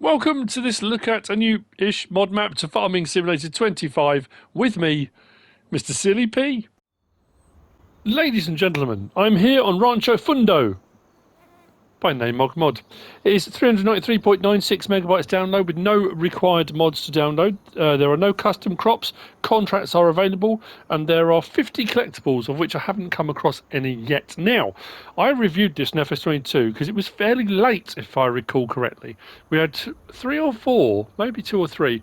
Welcome to this look at a new-ish mod map to Farming Simulator 25 with me, MrSealyp. Ladies and gentlemen, I'm here on Rancho Fundo by naimog mod. It is 393.96 megabytes download with no required mods to download. There are no custom crops, contracts are available, and there are 50 collectibles, of which I haven't come across any yet. Now, I reviewed this in FS22 because it was fairly late, if I recall correctly. We had 3 or 4, maybe 2 or 3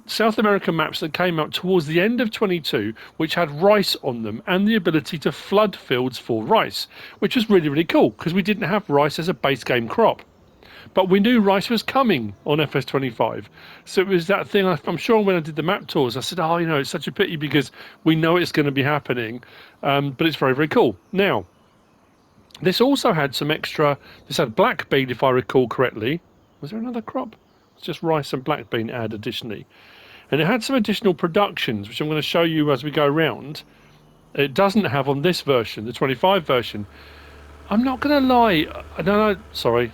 South American maps that came out towards the end of 22, which had rice on them and the ability to flood fields for rice, which was really, really cool because we didn't have rice as a base game crop. But we knew rice was coming on FS25. So it was that thing, I'm sure when I did the map tours, I said, oh, you know, it's such a pity because we know it's going to be happening. But it's very, very cool. Now, this also had some extra, this had black bean, if I recall correctly. Was there another crop? Just rice and black bean add additionally, and it had some additional productions which I'm going to show you as we go around. It doesn't have on this version, the 25 version. I'm not going to lie, no, sorry,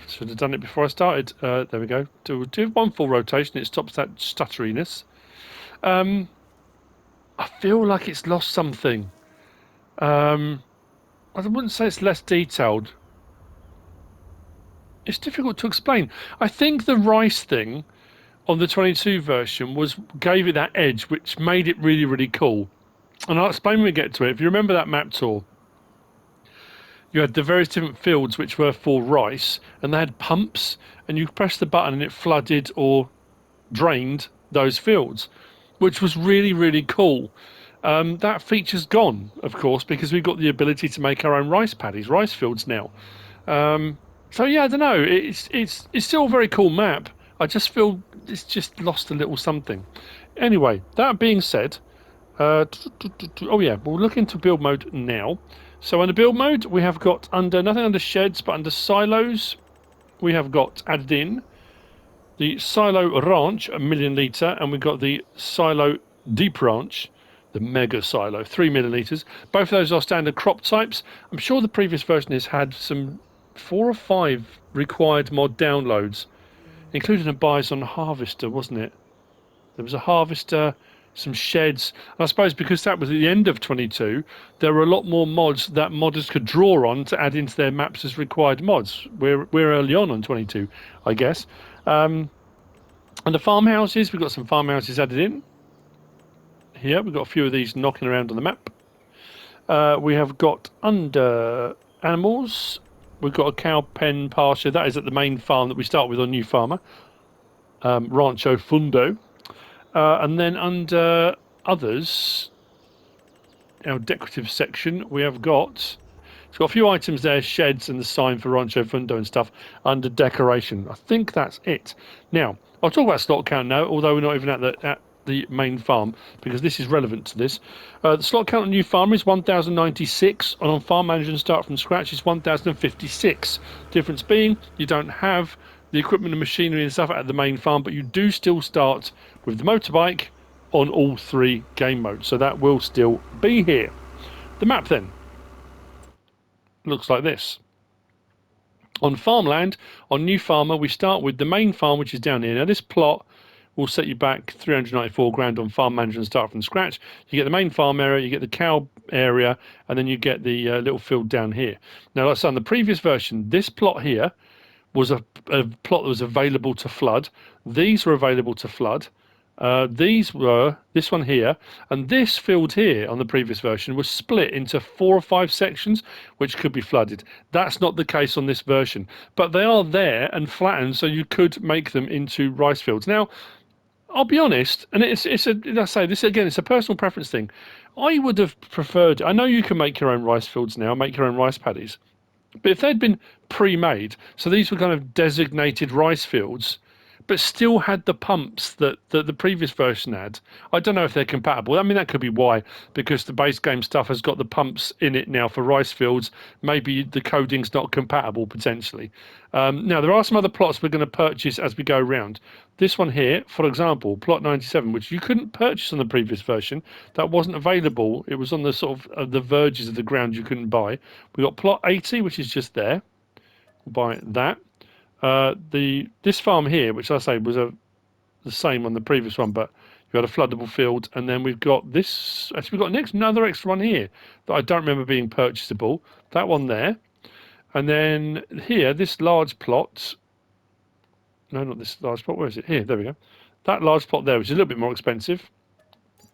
should have done it before I started. There we go. Do one full rotation, it stops that stutteriness. I feel like it's lost something. I wouldn't say it's less detailed. It's difficult to explain. I think the rice thing on the 22 version gave it that edge, which made it really, really cool. And I'll explain when we get to it. If you remember that map tour, you had the various different fields which were for rice, and they had pumps, and you pressed the button and it flooded or drained those fields, which was really, really cool. That feature's gone, of course, because we've got the ability to make our own rice paddies, rice fields now. So yeah, I don't know. It's still a very cool map. I just feel it's just lost a little something. Anyway, that being said, oh yeah, we'll look into build mode now. So in the build mode, we have got nothing under sheds, but under silos, we have got added in the silo ranch, 1,000,000 litre, and we've got the silo deep ranch, the mega silo, 3 millilitres. Both of those are standard crop types. I'm sure the previous version has had some 4 or 5 required mod downloads, including a bison harvester, wasn't it? There was a harvester, some sheds, and I suppose because that was at the end of 22, there were a lot more mods that modders could draw on to add into their maps as required mods. We're early on 22, I guess. And the farmhouses, we've got some farmhouses added in. Here, we've got a few of these knocking around on the map. We have got under animals, we've got a cow pen pasture. That is at the main farm that we start with on New Farmer, Rancho Fundo. And then under others, our decorative section, we have got, it's got a few items there, sheds and the sign for Rancho Fundo and stuff under decoration. I think that's it. Now, I'll talk about slot count now, although we're not even at the main farm, because this is relevant to this. The slot count on New Farmer is 1,096, and on Farm Manager and Start from Scratch is 1,056. Difference being, you don't have the equipment and machinery and stuff at the main farm, but you do still start with the motorbike on all 3 game modes, so that will still be here. The map then looks like this. On Farmland, on New Farmer, we start with the main farm, which is down here. Now this plot will set you back 394 grand on Farm Manager and Start from Scratch. You get the main farm area, you get the cow area, and then you get the little field down here. Now, like I said, on the previous version, this plot here was a plot that was available to flood. These were available to flood. These were, this one here, and this field here on the previous version was split into 4 or 5 sections, which could be flooded. That's not the case on this version, but they are there and flattened, so you could make them into rice fields. Now, I'll be honest, and I say this again, it's a personal preference thing. I would have preferred, I know you can make your own rice fields now, make your own rice paddies, but if they'd been pre-made, so these were kind of designated rice fields, but still had the pumps that the previous version had. I don't know if they're compatible. I mean, that could be why, because the base game stuff has got the pumps in it now for rice fields. Maybe the coding's not compatible, potentially. Now, there are some other plots we're going to purchase as we go around. This one here, for example, plot 97, which you couldn't purchase on the previous version. That wasn't available. It was on the sort of the verges of the ground you couldn't buy. We got plot 80, which is just there. We'll buy that. This farm here, which I say was the same on the previous one, but you had a floodable field, and then we've got this. Actually, we've got another extra one here that I don't remember being purchasable. That one there, and then here, this large plot. No, not this large plot. Where is it? Here, there we go. That large plot there, which is a little bit more expensive.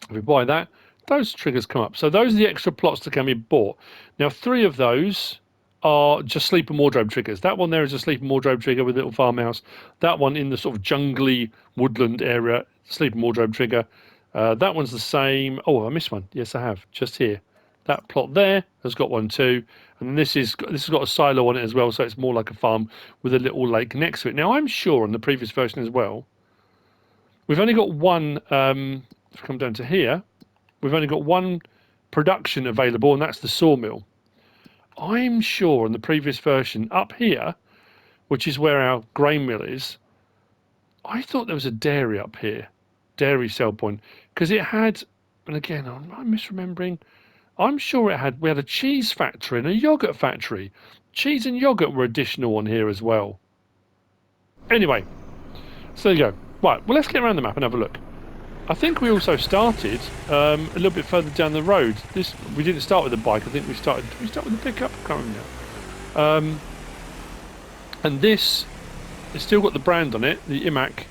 If we buy that, those triggers come up. So those are the extra plots that can be bought. Now, 3 of those are just sleep and wardrobe triggers. That one there is a sleep and wardrobe trigger with a little farmhouse. That one in the sort of jungly woodland area, sleep and wardrobe trigger. That one's the same. Oh, I missed one. Yes, I have. Just here. That plot there has got one too. And then this has got a silo on it as well, so it's more like a farm with a little lake next to it. Now, I'm sure on the previous version as well, we've only got one, if we come down to here, we've only got one production available, and that's the sawmill. I'm sure in the previous version, up here, which is where our grain mill is, I thought there was a dairy up here, dairy sell point, because it had, and again, I'm misremembering, I'm sure we had a cheese factory and a yogurt factory. Cheese and yogurt were additional on here as well. Anyway, so there you go. Right, well, let's get around the map and have a look. I think we also started a little bit further down the road. We didn't start with the bike. I think we started. Did we start with the pickup? I can't remember now. And this, it's still got the brand on it, the IMAC,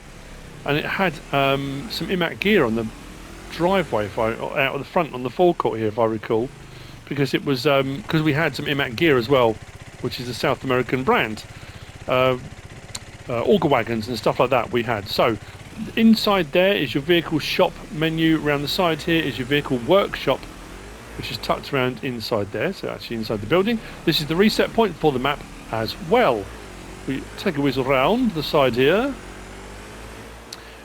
and it had some IMAC gear on the driveway, out of the front on the forecourt here, if I recall, because it was because we had some IMAC gear as well, which is a South American brand, auger wagons and stuff like that we had. So inside there is your vehicle shop menu. Around the side here is your vehicle workshop, which is tucked around inside there, so actually inside the building. This is the reset point for the map as well. We take a whizzle round the side here.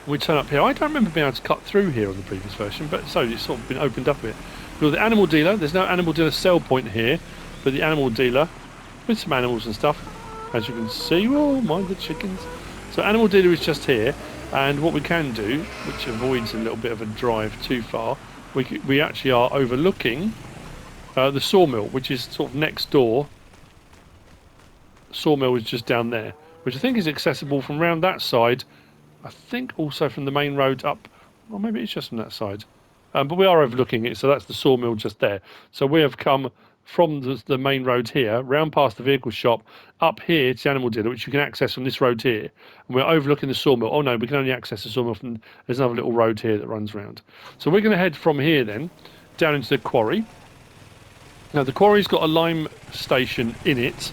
We turn up here. I don't remember being able to cut through here on the previous version, but so it's sort of been opened up a bit. We've got the animal dealer. There's no animal dealer sell point here, but the animal dealer with some animals and stuff, as you can see. Oh, mind the chickens. So animal dealer is just here, and what we can do, which avoids a little bit of a drive too far, we actually are overlooking the sawmill, which is sort of next door. Sawmill is just down there, which I think is accessible from around that side. I think also from the main road up, or maybe it's just from that side. But we are overlooking it, so that's the sawmill just there. So we have come from the main road here, round past the vehicle shop, up here to the animal dealer, which you can access from this road here. And we're overlooking the sawmill. Oh no, we can only access the sawmill from, there's another little road here that runs round. So we're going to head from here then, down into the quarry. Now the quarry's got a lime station in it.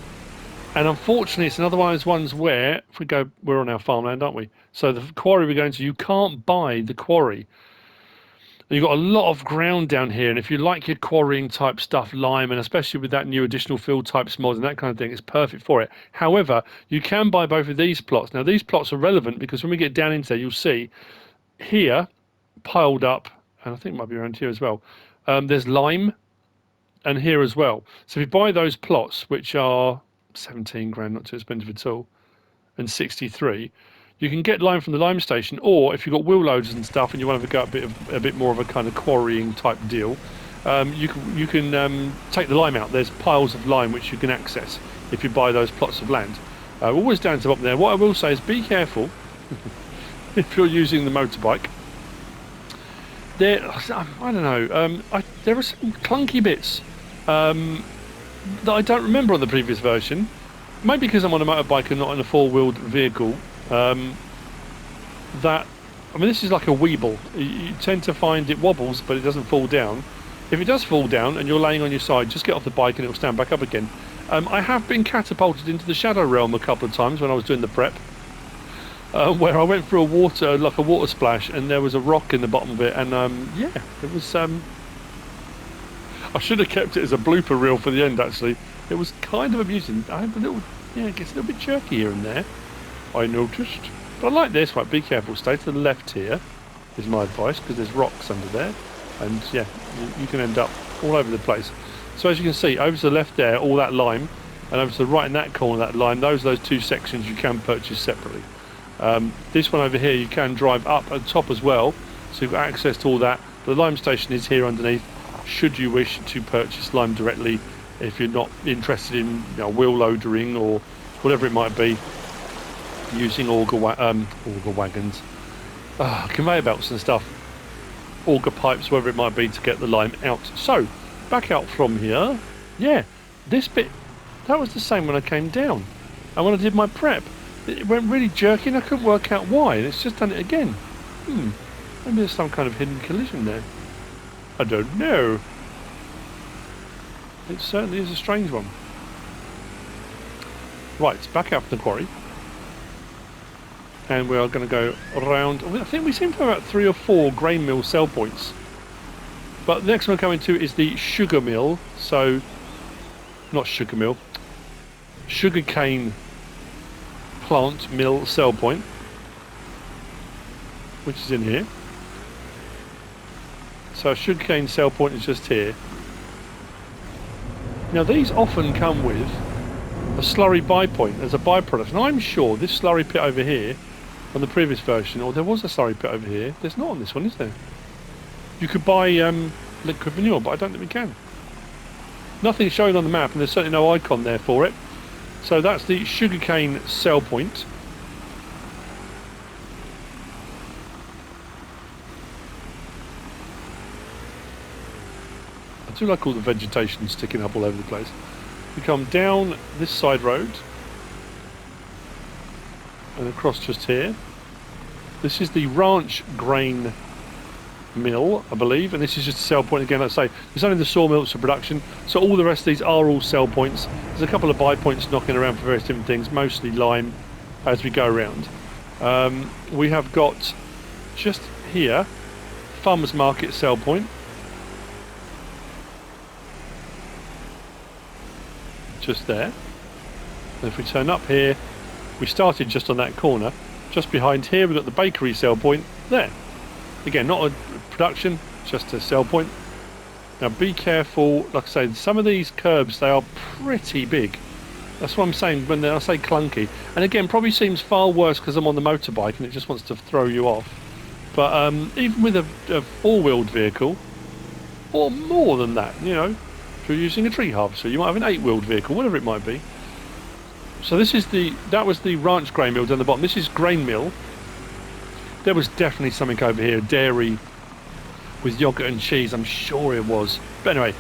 And unfortunately, it's another one of those ones where, if we go, we're on our farmland, aren't we? So the quarry we're going to, you can't buy the quarry. And you've got a lot of ground down here, and if you like your quarrying type stuff, lime, and especially with that new additional field types mod and that kind of thing, it's perfect for it. However, you can buy both of these plots. Now, these plots are relevant because when we get down into there, you'll see here, piled up, and I think it might be around here as well, there's lime, and here as well. So if you buy those plots, which are 17 grand, not too expensive at all, and 63, you can get lime from the lime station, or if you've got wheel loaders and stuff and you want to go a bit more of a kind of quarrying type deal, you can take the lime out. There's piles of lime which you can access if you buy those plots of land. We're always down to up there. What I will say is be careful if you're using the motorbike. I don't know, there are some clunky bits that I don't remember on the previous version. Maybe because I'm on a motorbike and not in a four-wheeled vehicle. This is like a weeble. You tend to find it wobbles, but it doesn't fall down. If it does fall down and you're laying on your side, just get off the bike and it'll stand back up again. I have been catapulted into the shadow realm a couple of times when I was doing the prep, where I went through a water splash, and there was a rock in the bottom of it, and yeah, it was. I should have kept it as a blooper reel for the end. Actually, it was kind of amusing. I have a little, it gets a little bit jerky here and there, I noticed. But I like this. Right, be careful. Stay to the left here, is my advice, because there's rocks under there, and yeah, you can end up all over the place. So as you can see, over to the left there, all that lime, and over to the right in that corner, that lime. Those two sections you can purchase separately. This one over here, you can drive up at the top as well, so you've got access to all that. The lime station is here underneath, should you wish to purchase lime directly, if you're not interested in wheel loadering or whatever it might be. using auger wagons, conveyor belts and stuff, auger pipes, whatever it might be, to get the lime out. So, back out from here. Yeah, this bit, that was the same when I came down. And when I did my prep, it went really jerky and I couldn't work out why. And it's just done it again. Maybe there's some kind of hidden collision there. I don't know. It certainly is a strange one. Right, back out from the quarry. And we are going to go around. I think we seem to have about 3 or 4 grain mill sell points. But the next one we're coming to is the sugar mill. So, not sugar mill. Sugarcane plant mill sell point. Which is in here. So, sugarcane sell point is just here. Now, these often come with a slurry buy point as a byproduct. And I'm sure this slurry pit over here on the previous version, or there was a slurry pit over here. There's not on this one, is there? You could buy liquid manure, but I don't think we can. Nothing's showing on the map, and there's certainly no icon there for it. So that's the sugarcane sell point. I do like all the vegetation sticking up all over the place. We come down this side road and across just here. This is the ranch grain mill, I believe, and this is just a sell point again. Like I say, there's only the sawmills for production, so all the rest of these are all sell points. There's a couple of buy points knocking around for various different things, mostly lime as we go around. We have got just here farmers market sell point. Just there. And if we turn up here, we started just on that corner. Just behind here we've got the bakery sell point there. Again, not a production, just a sell point. Now be careful, like I say, some of these curbs, they are pretty big. That's what I'm saying when I say clunky. And again, probably seems far worse because I'm on the motorbike and it just wants to throw you off. But even with a four-wheeled vehicle, or more than that, you know, if you're using a tree harvester, you might have an 8-wheeled vehicle, whatever it might be. So this is that was the ranch grain mill down the bottom. This is grain mill. There was definitely something over here, dairy with yogurt and cheese, I'm sure it was. But anyway,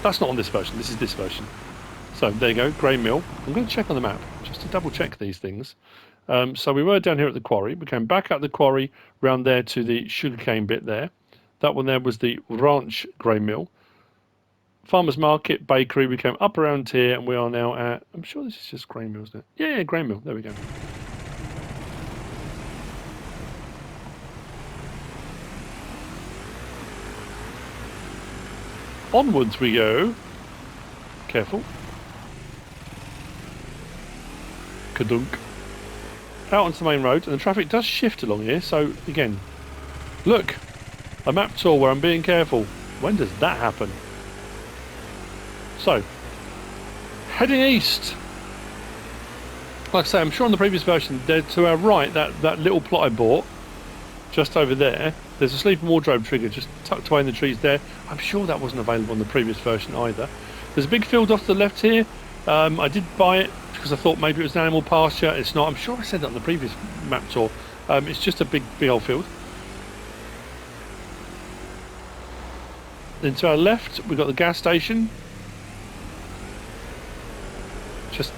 that's not on this version, this is this version. So there you go, grain mill. I'm going to check on the map, just to double check these things. So we were down here at the quarry, we came back up the quarry, round there to the sugarcane bit there. That one there was the ranch grain mill. Farmers market, bakery, we came up around here and we are now at, I'm sure this is just grain mill, isn't it? Yeah, grain mill, there we go. Onwards we go. Careful. Kadunk. Out onto the main road, and the traffic does shift along here, so again, look, a map tour where I'm being careful. When does that happen? So, heading east. Like I say, I'm sure on the previous version, there to our right, that little plot I bought, just over there, there's a sleeping wardrobe trigger just tucked away in the trees there. I'm sure that wasn't available on the previous version either. There's a big field off to the left here. I did buy it because I thought maybe it was an animal pasture. It's not. I'm sure I said that on the previous map tour. It's just a big old field. Then to our left, we've got the gas station. Just,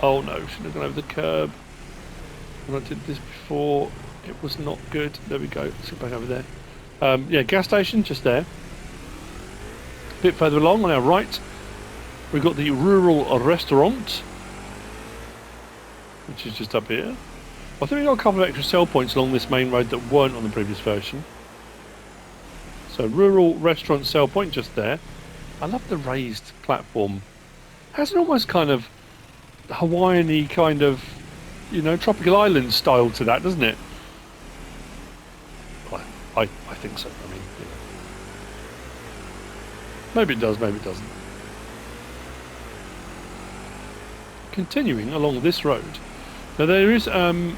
oh no, shouldn't have gone over the curb. When I did this before, it was not good. There we go. Let's get back over there. Yeah, gas station, just there. A bit further along on our right, we've got the rural restaurant, which is just up here. I think we've got a couple of extra sell points along this main road that weren't on the previous version. So rural restaurant sell point just there. I love the raised platform. Has an almost kind of Hawaiian-y kind of, you know, tropical island style to that, doesn't it? I think so. I mean, you know. Maybe it does, maybe it doesn't. Continuing along this road. Now there is a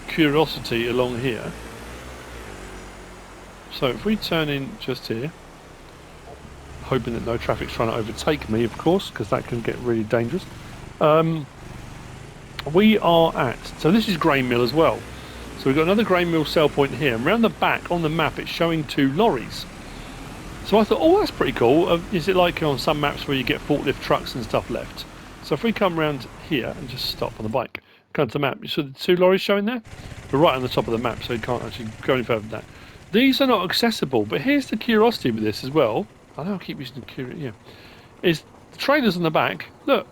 curiosity along here. So if we turn in just here, hoping that no traffic's trying to overtake me, of course, because that can get really dangerous. we are at, so this is grain mill as well. So we've got another grain mill sell point here. And around the back on the map, it's showing 2 lorries. So I thought, oh, that's pretty cool. Is it like on some maps where you get forklift trucks and stuff left? So if we come around here and just stop on the bike, come to the map, you saw the 2 lorries showing there? We're right on the top of the map, so you can't actually go any further than that. These are not accessible, but here's the curiosity with this as well. I know I keep using the curiosity, yeah. Is the trailers on the back, look,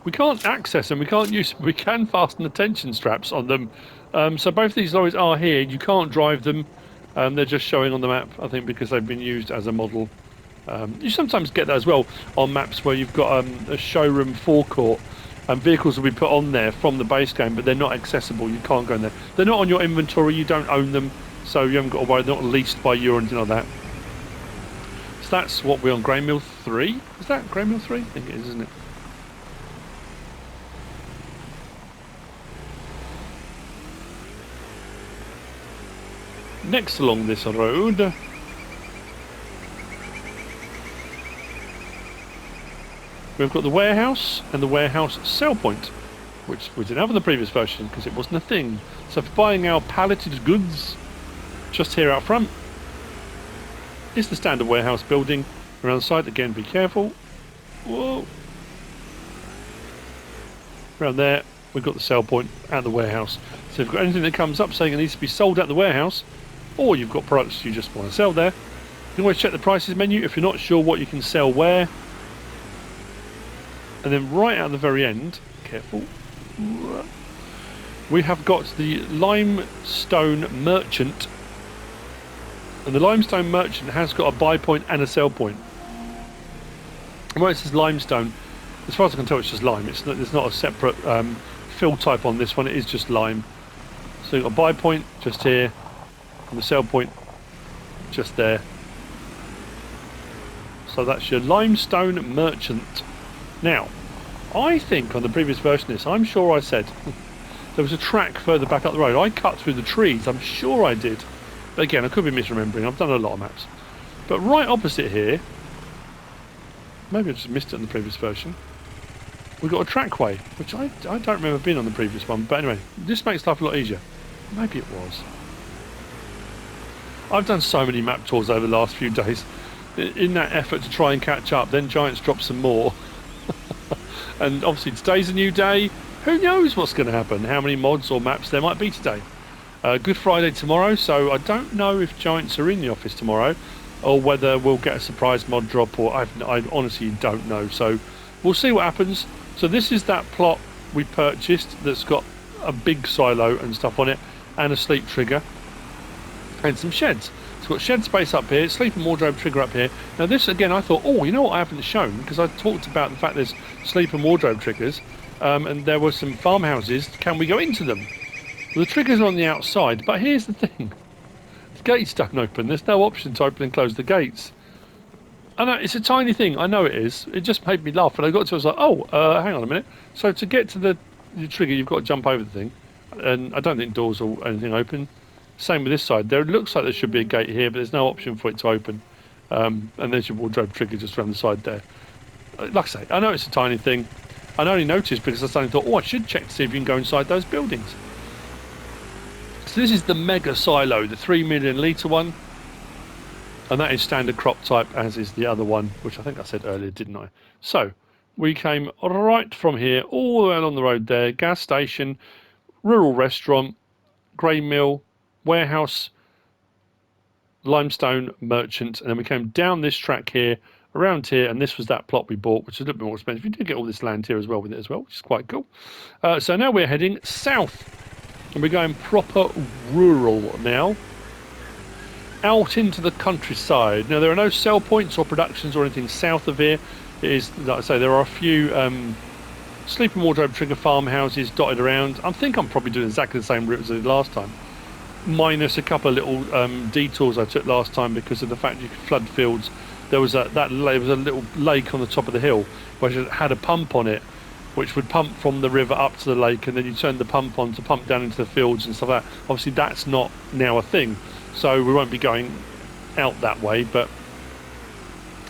we can't access them, we can't use them, we can fasten the tension straps on them. So both these lorries are here, you can't drive them, they're just showing on the map, I think because they've been used as a model. You sometimes get that as well on maps where you've got a showroom forecourt, and vehicles will be put on there from the base game, but they're not accessible, you can't go in there. They're not on your inventory, you don't own them, so you haven't got to worry, they're not leased by you or anything like that. So that's what we're on, Grain Mill 3? Is that Grain Mill 3? I think it is, isn't it? Next along this road, we've got the warehouse and the warehouse sell point, which we didn't have in the previous version because it wasn't a thing. So for buying our palleted goods, just here out front is the standard warehouse building. Around the side, again, be careful. Whoa. Around there, we've got the sell point and the warehouse. So if you've got anything that comes up saying it needs to be sold at the warehouse, or you've got products you just want to sell there, you can always check the prices menu if you're not sure what you can sell where. And then right at the very end, careful, we have got the limestone merchant. And the limestone merchant has got a buy point and a sell point. And where it says limestone, as far as I can tell, it's just lime. There's not a separate fill type on this one, it is just lime. So you've got a buy point just here, and the sell point just there. So that's your limestone merchant. Now, I think on the previous version of this, I'm sure I said there was a track further back up the road. I cut through the trees, I'm sure I did. But again, I could be misremembering, I've done a lot of maps. But right opposite here, maybe I just missed it in the previous version, we've got a trackway, which I don't remember being on the previous one. But anyway, this makes life a lot easier. Maybe it was. I've done so many map tours over the last few days. In that effort to try and catch up, then Giants dropped some more. And obviously today's a new day. Who knows what's going to happen? How many mods or maps there might be today? Good Friday tomorrow, so I don't know if Giants are in the office tomorrow, or whether we'll get a surprise mod drop, or I honestly don't know. So we'll see what happens. So this is that plot we purchased that's got a big silo and stuff on it, and a sleep trigger, and some sheds. It's got shed space up here, sleep and wardrobe trigger up here. Now this, again, I thought, oh, you know what I haven't shown? Because I talked about the fact there's sleep and wardrobe triggers, and there were some farmhouses. Can we go into them? Well, the triggers are on the outside, but here's the thing. The gates don't open. There's no option to open and close the gates. I know, it's a tiny thing. I know it is. It just made me laugh. And I got to it, I was like, oh, hang on a minute. So to get to the trigger, you've got to jump over the thing. And I don't think doors or anything open. Same with this side. There looks like there should be a gate here, but there's no option for it to open. And there's your wardrobe trigger just around the side there. Like I say, I know it's a tiny thing. I only noticed because I suddenly thought, oh, I should check to see if you can go inside those buildings. So this is the mega silo, the 3 million litre one. And that is standard crop type, as is the other one, which I think I said earlier, didn't I? So we came right from here, all the way along the road there, gas station, rural restaurant, grain mill, warehouse, limestone merchant, and then we came down this track here, around here, and this was that plot we bought, which is a little bit more expensive. You do get all this land here as well with it as well, which is quite cool. So now we're heading south, and we're going proper rural now, out into the countryside. Now there are no sell points or productions or anything south of here. It is, like I say, there are a few sleep and wardrobe trigger farmhouses dotted around. I think I'm probably doing exactly the same route as I did last time, minus a couple of little detours I took last time because of the fact you could flood fields. There was a little lake on the top of the hill which had a pump on it, which would pump from the river up to the lake, and then you turn the pump on to pump down into the fields and stuff like that. Obviously that's not now a thing, so we won't be going out that way. But,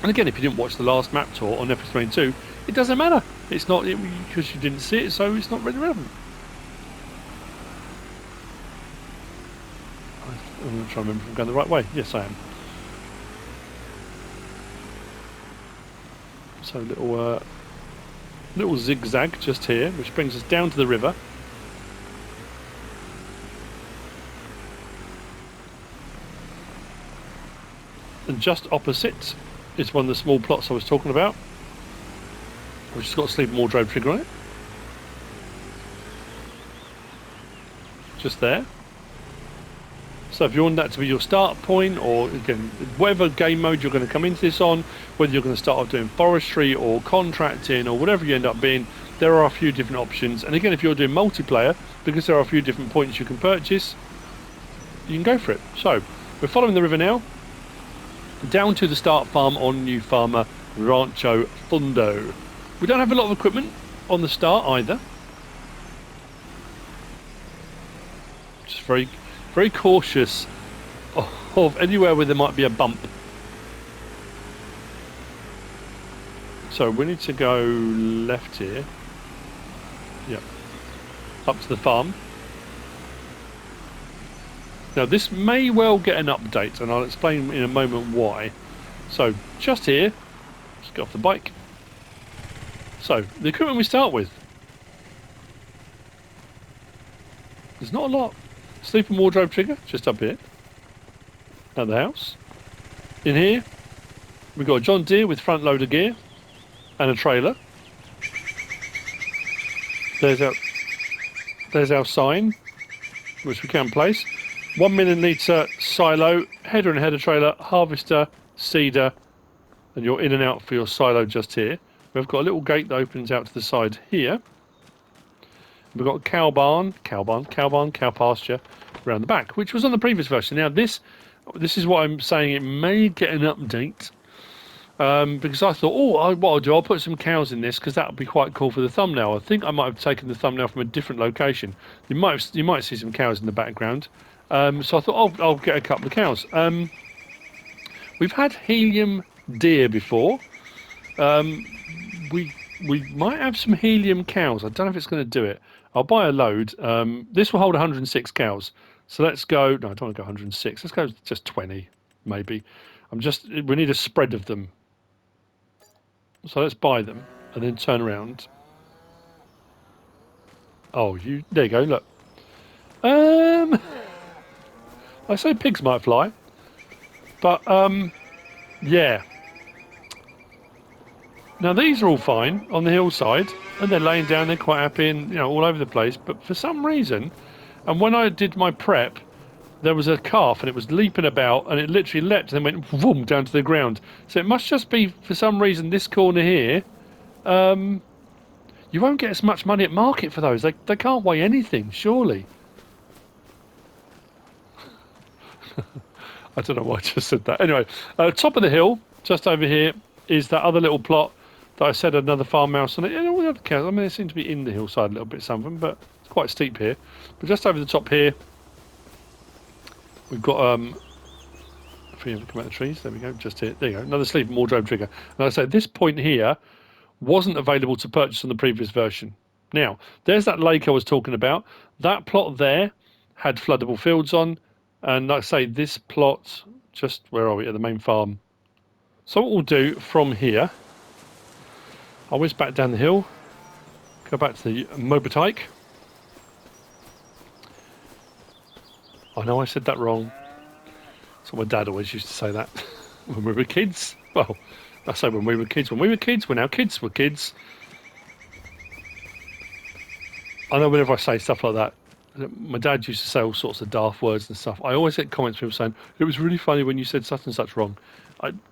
and again, if you didn't watch the last map tour on episode 22, it doesn't matter. It's not because you didn't see it, so it's not really relevant. I'm trying to remember if I'm going the right way. Yes, I am. So little zigzag just here, which brings us down to the river. And just opposite is one of the small plots I was talking about, which has got a sleeping wardrobe trigger on it. Just there. So if you want that to be your start point, or again, whatever game mode you're going to come into this on, whether you're going to start off doing forestry or contracting or whatever you end up being, there are a few different options. And again, if you're doing multiplayer, because there are a few different points you can purchase, you can go for it. So we're following the river now, down to the start farm on new farmer Rancho Fundo. We don't have a lot of equipment on the start either. Just very cautious of anywhere where there might be a bump. So we need to go left here. Yep. Up to the farm. Now this may well get an update, and I'll explain in a moment why. So just here, let's get off the bike. So the equipment we start with, there's not a lot. Sleeping wardrobe trigger, just up here at the house. In here we've got a John Deere with front loader gear and a trailer. There's our sign, which we can place. 1 million litre silo, header and header trailer, harvester, seeder, and you're in and out for your silo just here. We've got a little gate that opens out to the side here. We've got a cow pasture around the back, which was on the previous version. Now this is what I'm saying, it may get an update, because I thought, what I'll do, I'll put some cows in this because that would be quite cool for the thumbnail. I think I might have taken the thumbnail from a different location. You might see some cows in the background. So I thought, I'll get a couple of cows. We've had helium deer before. We might have some helium cows. I don't know if it's going to do it. I'll buy a load. This will hold 106 cows. So let's go. No, I don't want to go 106. Let's go just 20, maybe. We need a spread of them. So let's buy them and then turn around. Oh, there you go. Look. I say pigs might fly, but yeah. Now these are all fine on the hillside, and they're laying down. They're quite happy, and all over the place. But for some reason, and when I did my prep, there was a calf, and it was leaping about, and it literally leapt and then went boom down to the ground. So it must just be for some reason this corner here. You won't get as much money at market for those. They can't weigh anything, surely. I don't know why I just said that. Anyway, top of the hill, just over here, is that other little plot that I said another farmhouse on it. And all the other cows, I mean, they seem to be in the hillside a little bit, some of them, but it's quite steep here. But just over the top here, we've got, if we ever come out of the trees, there we go, just here. There you go, another sleeping wardrobe trigger. And like I say, this point here wasn't available to purchase on the previous version. Now, there's that lake I was talking about. That plot there had floodable fields on. And like I say, this plot, just, where are we, at the main farm. So what we'll do from here, I'll whiz back down the hill, go back to the motorbike. I know I said that wrong. That's what my dad always used to say that when we were kids. Well, I say when we were kids. When we were kids, when our kids were kids. I know whenever I say stuff like that, my dad used to say all sorts of daft words and stuff. I always get comments from people saying, it was really funny when you said such and such wrong.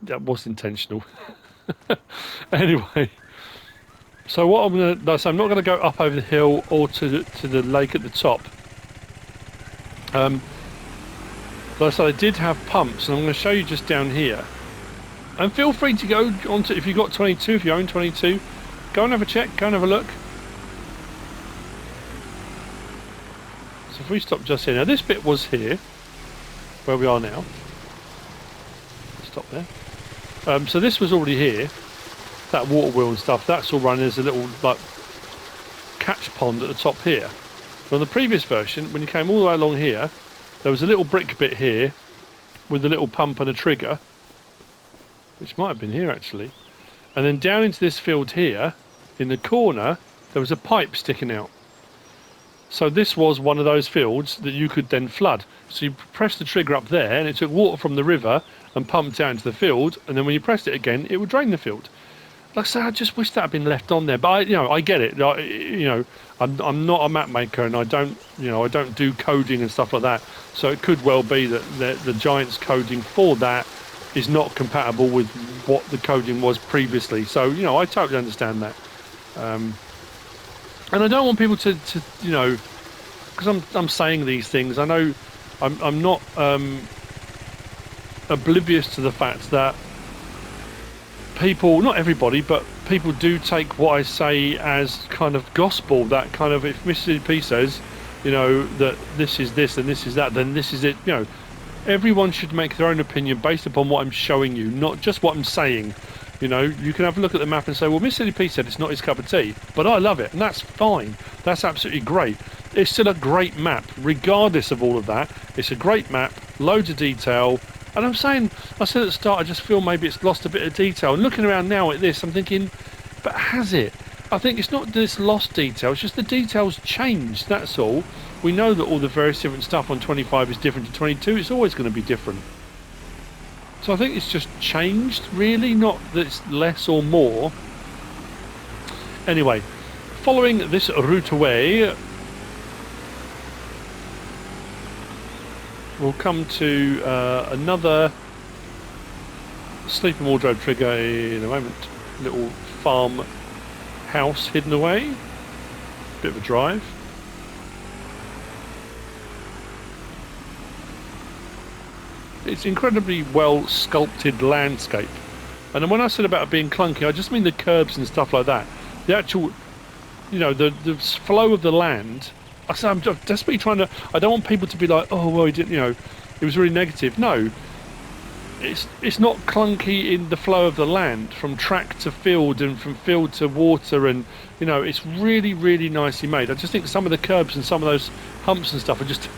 That was intentional. Anyway, so what I'm going to do, so I'm not going to go up over the hill or to the lake at the top. Like I said, I did have pumps, and I'm going to show you just down here. And feel free to go onto, if you've got 22, if you own 22, go and have a check, go and have a look. So if we stop just here, now this bit was here, where we are now. Stop there. So this was already here. that water wheel and stuff, that's all running. There's a little like catch pond at the top here. But on the previous version, when you came all the way along here, there was a little brick bit here with a little pump and a trigger, which might have been here actually. And then down into this field here, in the corner, there was a pipe sticking out. So this was one of those fields that you could then flood. So you press the trigger up there and it took water from the river and pumped out into the field, and then when you pressed it again, it would drain the field. Like I say, I just wish that had been left on there, but I get it. I'm not a map maker, and I don't do coding and stuff like that. So it could well be that the Giants coding for that is not compatible with what the coding was previously. So I totally understand that. And I don't want people to because I'm saying these things. I know I'm not oblivious to the fact that people, not everybody, but people do take what I say as kind of gospel. That kind of, if MrSealyp says, that this is this and this is that, then this is it. Everyone should make their own opinion based upon what I'm showing you, not just what I'm saying. You can have a look at the map and say, well, MrSealyp said it's not his cup of tea, but I love it, and that's fine. That's absolutely great. It's still a great map, regardless of all of that. It's a great map, loads of detail, and I said at the start, I just feel maybe it's lost a bit of detail. And looking around now at this, I'm thinking, but has it? I think it's not this lost detail, it's just the details changed, that's all. We know that all the various different stuff on 25 is different to 22, it's always going to be different. So I think it's just changed, really, not that it's less or more. Anyway, following this route away, we'll come to another sleeping wardrobe trigger in a moment. Little farm house hidden away. Bit of a drive. It's incredibly well sculpted landscape. And then when I said about it being clunky, I just mean the curbs and stuff like that. The actual, the flow of the land. I'm desperately trying to. I don't want people to be like, oh well, he didn't. It was really negative. No, it's not clunky in the flow of the land from track to field and from field to water, and it's really, really nicely made. I just think some of the curbs and some of those humps and stuff are just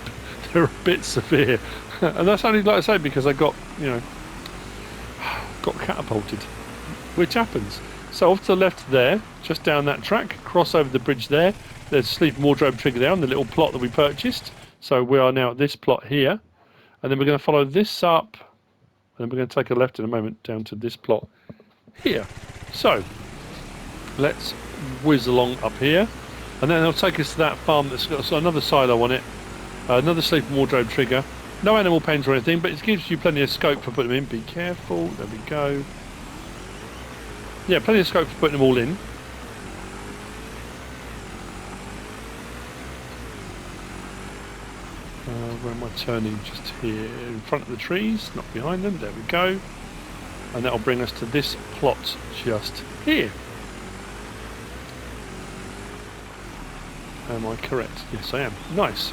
they're a bit severe, and that's only, like I say, because I got catapulted, which happens. So off to the left there, just down that track, cross over the bridge there. There's a sleeping wardrobe trigger there on the little plot that we purchased. So we are now at this plot here. And then we're going to follow this up. And then we're going to take a left in a moment down to this plot here. So let's whiz along up here. And then it'll take us to that farm that's got another silo on it. Another sleeping wardrobe trigger. No animal pens or anything, but it gives you plenty of scope for putting them in. Be careful. There we go. Yeah, plenty of scope for putting them all in. Where am I turning? Just here in front of the trees, not behind them. There we go. And that'll bring us to this plot just here. Am I correct? Yes, I am. Nice.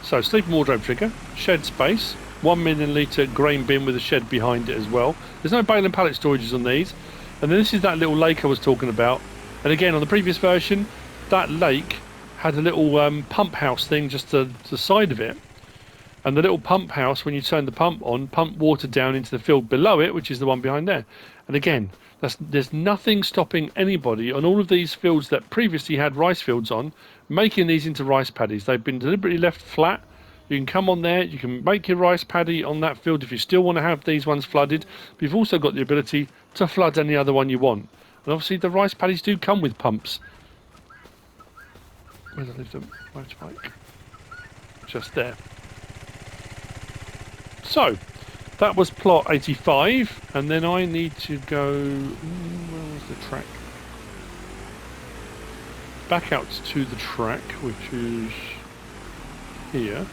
So, sleeping wardrobe trigger, shed space, 1 million litre grain bin with a shed behind it as well. There's no bale and pallet storages on these. And then this is that little lake I was talking about. And again, on the previous version, that lake had a little pump house thing just to the side of it, and the little pump house, when you turn the pump on, pumped water down into the field below it, which is the one behind there. And again, there's nothing stopping anybody on all of these fields that previously had rice fields on making these into rice paddies. They've been deliberately left flat. You can come on there, you can make your rice paddy on that field if you still want to have these ones flooded, but you've also got the ability to flood any other one you want. And obviously the rice paddies do come with pumps. Where's I leave the motorbike? Just there. So, that was plot 85, and then I need to go... where was the track? Back out to the track, which is here.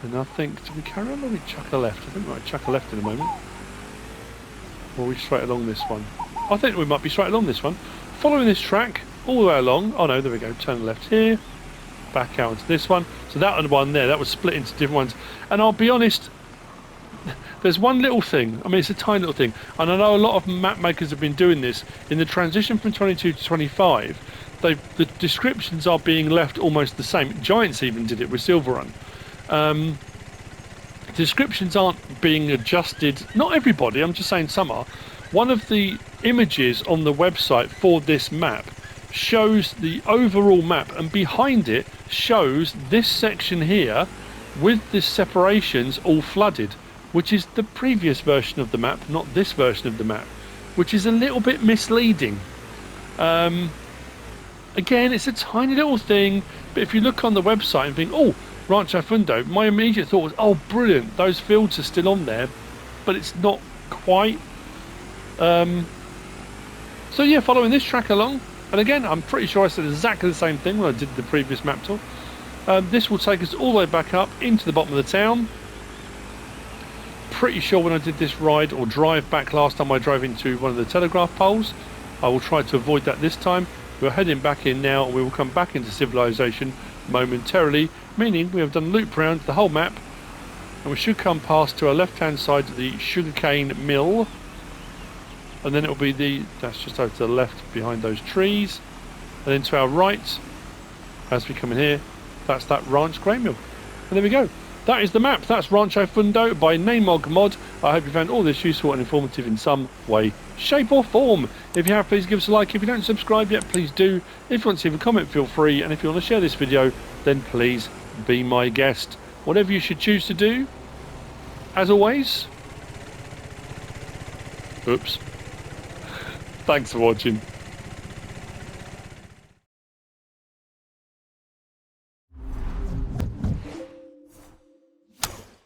And I think, do we carry on or we chuck a left? I think we might chuck a left in a moment. Or are we straight along this one? I think we might be straight along this one. Following this track, all the way along. Oh no, there we go. Turn left here. Back out into this one. So that one there, that was split into different ones. And I'll be honest, There's one little thing. I mean, it's a tiny little thing. And I know a lot of map makers have been doing this. In the transition from 22 to 25, the descriptions are being left almost the same. Giants even did it with Silverrun. Descriptions aren't being adjusted. Not everybody, I'm just saying some are. One of the images on the website for this map shows the overall map, and behind it shows this section here with the separations all flooded, which is the previous version of the map, not this version of the map, which is a little bit misleading. Again, it's a tiny little thing, but if you look on the website and think, oh, Rancho Fundo, my immediate thought was, oh, brilliant, those fields are still on there, but it's not quite. So yeah, following this track along, and again, I'm pretty sure I said exactly the same thing when I did the previous map tour. This will take us all the way back up into the bottom of the town. Pretty sure when I did this ride or drive back last time I drove into one of the telegraph poles. I will try to avoid that this time. We're heading back in now, and we will come back into civilization momentarily, meaning we have done a loop round the whole map, and we should come past to our left hand side of the sugarcane mill, and then it will be that's just over to the left behind those trees, and then to our right as we come in here, that's that ranch grain mill. And there we go, that is the map. That's Rancho Fundo by naimog mod. I hope you found all this useful and informative in some way, shape or form. If you have, please give us a like. If you don't subscribe yet, please do. If you want to leave a comment, feel free, and if you want to share this video, then please be my guest. Whatever you should choose to do, as always, oops, thanks for watching.